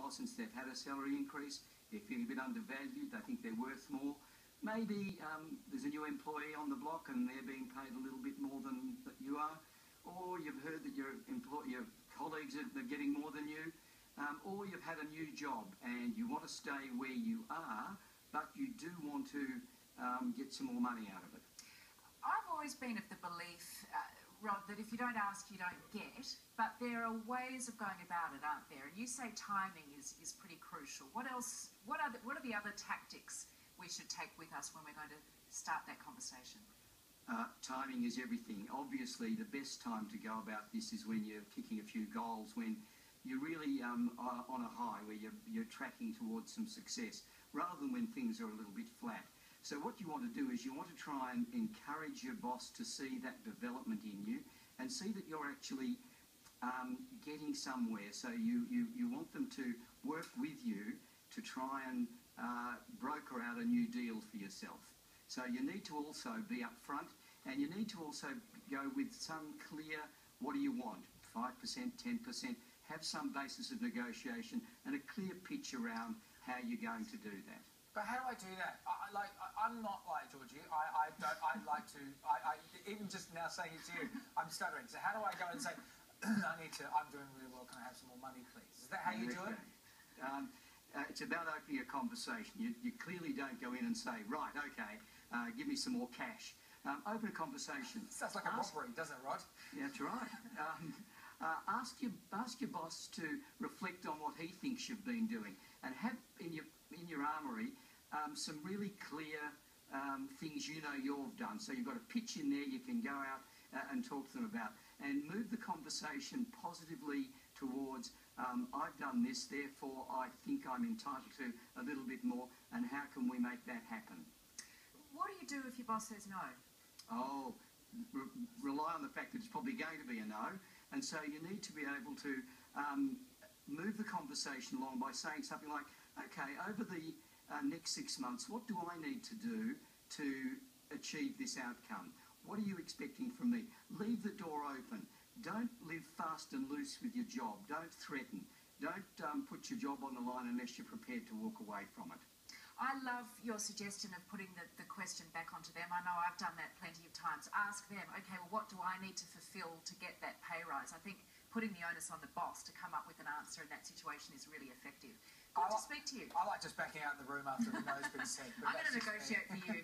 while since they've had a salary increase. They're feeling a bit undervalued. They think they're worth more. Maybe there's a new employee on the block and they're being paid a little bit more than you are. Or you've heard that your colleagues are getting more than you. Or you've had a new job and you want to stay where you are, but you do want to get some more money out of it. I've always been of the belief, Rod, that if you don't ask, you don't get. But there are ways of going about it, aren't there? And you say timing is pretty crucial. What else? What are the other tactics we should take with us when we're going to start that conversation? Timing is everything. Obviously, the best time to go about this is when you're kicking a few goals, when you're really on a high, where you're tracking towards some success, rather than when things are a little bit flat. So what you want to do is you want to try and encourage your boss to see that development in you and see that you're actually getting somewhere. So you want them to work with you to try and broker out a new deal for yourself. So you need to also be upfront, and you need to also go with some clear, what do you want? 5%, 10%, have some basis of negotiation and a clear pitch around how you're going to do that. But how do I do that? I'm not like Georgie. Even just now saying it to you, I'm stuttering. So how do I go and say, I'm doing really well, can I have some more money, please? Is that how you do it? It's about opening a conversation. You clearly don't go in and say, right, okay, give me some more cash. Open a conversation. Sounds like a robbery, doesn't it, Rod? Yeah, that's right. Ask your boss to reflect on what he thinks you've been doing, and have in your armoury some really clear things you know you've done. So you've got a pitch in there you can go out and talk to them about, and move the conversation positively towards I've done this, therefore I think I'm entitled to a little bit more, and how can we make that happen? What do you do if your boss says no? Oh, rely on the fact that it's probably going to be a no, and so you need to be able to move the conversation along by saying something like, okay, over the next 6 months, what do I need to do to achieve this outcome? What are you expecting from me? Leave the door open. Don't live fast and loose with your job. Don't threaten. Don't put your job on the line unless you're prepared to walk away from it. I love your suggestion of putting the question back onto them. I know I've done that plenty of times. Ask them, okay, well, what do I need to fulfill to get that pay rise? I think putting the onus on the boss to come up with an answer in that situation is really effective. Good to speak to you. I like just backing out in the room after the no's been said. I'm going to negotiate for you.